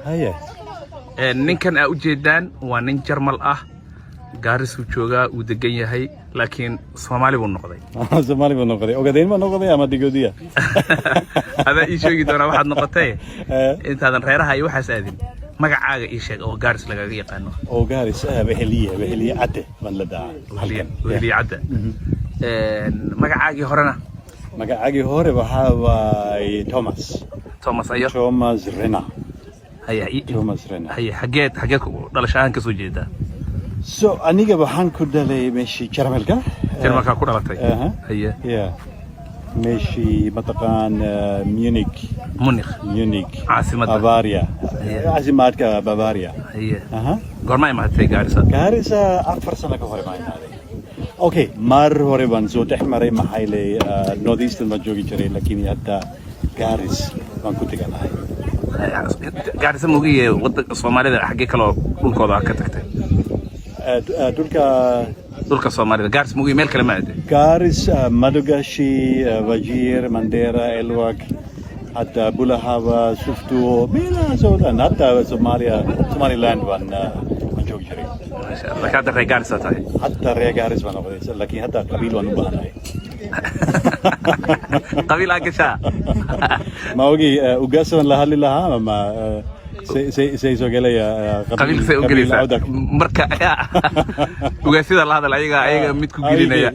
هيا ninkan aa u jeedaan waa nin jarmal ah gaaris uu joogaa uu degan yahay laakiin Soomaali buu noqday Soomaali buu noqday ogaadeen ma noqday ama digodiya hada ii sheegi doona waxaad noqotay intaadan reeraha iyo waxaas aadin magacaaga ii sheeg oo gaaris lagaga yaqaano oo gaaris weheliye cadde man la daa weheliye cadde magacaagii horena magacaagii hore waxa waay Thomas ayo Thomas Rena هيا توماس رينا هيا حاجات دلشان كسو جيدا سو انيغا waxaan ku dhalay meeshii Jarmalka ku dhalatay هيا يا meeshii mataqaan Munich عاصمة بافاريا عاصمة بافاريا هيا gormay ma hatay Garissa 4 sano ka hor ma imaaday okay mar hore baan soo taxmaray maxaylay northeastern ma joogi jiray laakiin hadda Garis baan ku taganahay Garissa moogiye waddanka Soomaalida xagee kale dhulkooda ka tagtay dhulka Soomaalida Garissa moogiye meel kale ma aad Garis Madagashi Wajir Mandera Elwak hatta Bulahaba Suftu meela Sudan hatta Somaliland baan joogi jiray ma sha Allah ka dhaqay Garissa tahay hatta Garis baan noqday laakiin hatta qabiil waan u baahanahay قبيل أكشا ما وجي وقاسم لها اللي لها ما سي سوقي يا قبيل سوقي مركا وقاسم الله هذا العيقة متكو جيلنا يا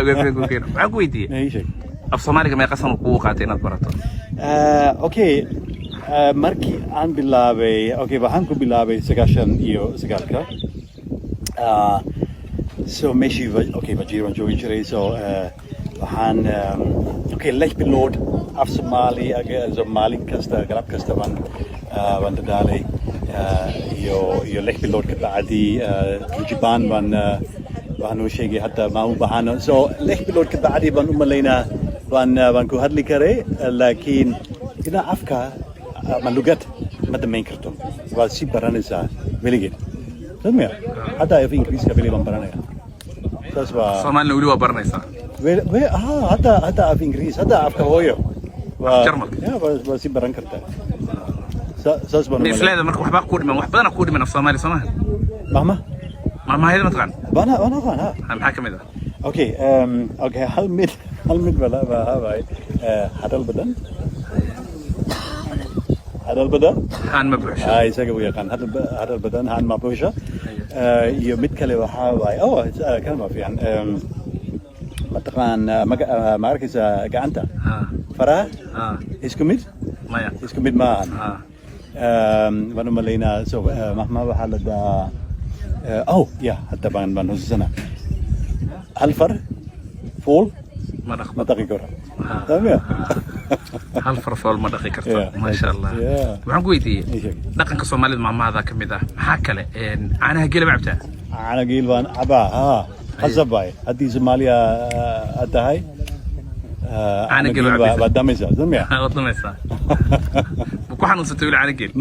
وقاسم كوكين عقويتي أي شيء أفصومالك ما يقصن قوقاتين أكبرتون أوكي مركي عن بالله أوكي بحنكو بالله سكاشن إيو سكالكا so meshi okay Wajiran joogi jiray so waxaan okay lech bilood af Somali so maalin kasta galab kasta waan dadaalay iyo lech bilood ka bacdi Jibaan waan u sheegay hatta ma u baahano so lech bilood ka bacdi baan u malaynaa waan ku hadli karay laakiin ina afka ma lugad ma damayn karto waa si baranaysaa weligeed سمع هذا في إنجليزي كبير من برانيا تسمع سامعني ولي وبرنيسا هذا في إنجليزي هذا أفكار هويو جرمك يا بس بران كرتا ساسبا نفسي مركو حبا كود من وحبا أنا كود من الصومالي سماه مهما هذا متقن أنا غان هم حاكم إذا أوكي هل ميت ولا هاي هذا البدن هذا البدن هان مبوش هاي ساقو يقان هذا البدن هان مبوشة يوميت كله وحاوي كلمة في عن متقان ماركز قانتا فرا إسكوميت مايا إسكوميت ما بنو ملينا سو مهما بحال دا يا حتى بان هسنا هالفر فول ما دقيقة تمام هل فرفول ما دقيقة ما شاء الله waxaan ku weydiiyay dhaqanka Soomaalida maamada kamid ah maxaa kale caanaha geel ma cabtaa caanaha geel waan cabaa qasabay hadii Soomaaliya tahay caanaha geel waa dameysa wadameysa ku xanuunsatay wili caanaha geel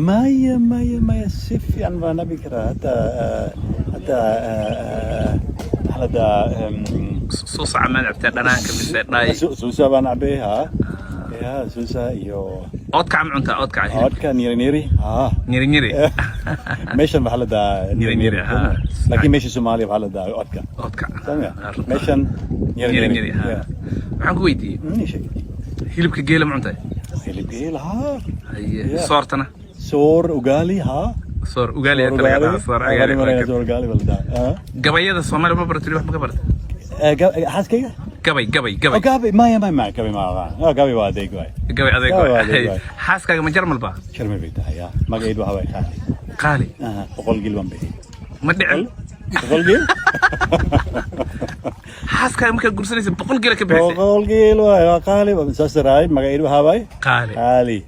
maya si fiican baan nabi karaa hatta halada suusa camaan cabtaa dhanaanka mise dhaay suusa baan cabeeha يا سوسا يو أودك عم عنتا أودك نيري نيري ميشن بحال دا نيري لكن ميشن سومالي بحال دا أودك سامع ميشن نيري waxaan ku weydiiyay hilibka geela ma cuntay hilib geel soortana soor ugali soor ugali soor ugali gabayada Soomaali ma baratay wax ma ka baratay حاسكية؟ قبي ما قبي واديك واي حاسكا من جرمل با جرمل بيتا يا ما قيد وهاي قالي بقول قلبان بي ما دعل بقول قيل حاسكا ممكن قرصنيس بقول قيل كبحسي بقول قيل واي قالي مساسراي ما قيد وهاي قالي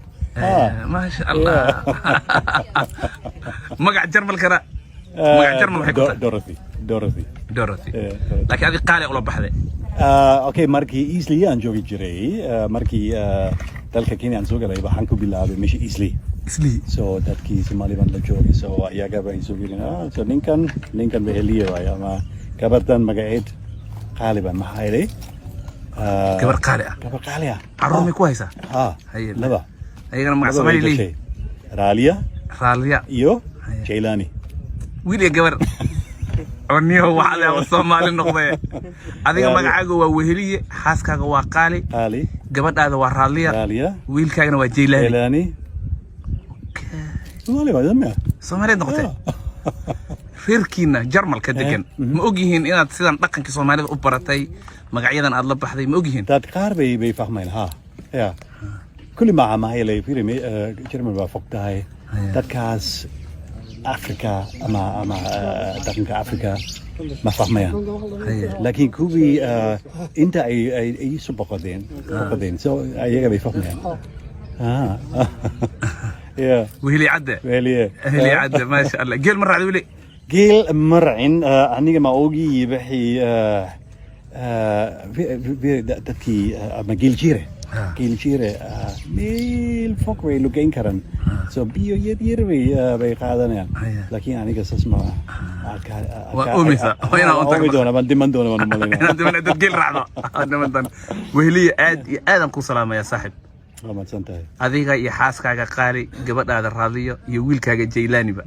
ما شاء الله مقع جرمل كرا مقع جرمل حكوتا دورثي لكن هذه قالي أولا بحذي أوكي ماركي إيسلي أنا جوجي جري ماركي dalka Kenya aan soo galay waxaan ku bilaabay meesha Isli so dadkii Soomaali baan la joogay so ayaga baan soo gelin so ninkan beheliye waay ama gabartan magaceed qaaliban maxay leey gabar qaali ah arumi ku haysa laba ayagana magac Soomaali leey راليا يو جيلاني ويلي قبر ونيو وحده والصومالي النقطة هذه مقعقة ووهلية حاسكا وقالي قالي قبر هذا وراليا ويل كاغنا وجيلاني صومالي ما دمع صومالي النقطة فيركينا جرمال كدقن ما اوجيهن إن سيدان دقنك صومالي أوبرتاي مقعيدا أدلا بحدي ما اوجيهن تذكر بيفهمين ها يا كل ما هي اللي فيرمي جرمال بفقدها تذكاس أفريقيا أما دقنك أفريقيا ما فهمين لكن كوبي أنت أي سبقدين سو أيها بيفهمين يا وهلي عدى هلي عدى ما شاء الله قيل مرة عدولي قيل مرعين أني ما أوجي بحي في تكي ما قيل جيرة ميل فوق لوكين كرن سو بيو يروي بيقعدنا لكن أنا قصص ما وأميسا أميدونا من دون من مالنا من تقيل رعدة وهلي آدم كل سلامة يا صاحب هذيك يحاسك على قاري قبل هذا الراديو يويل كاجا جيلاني بقى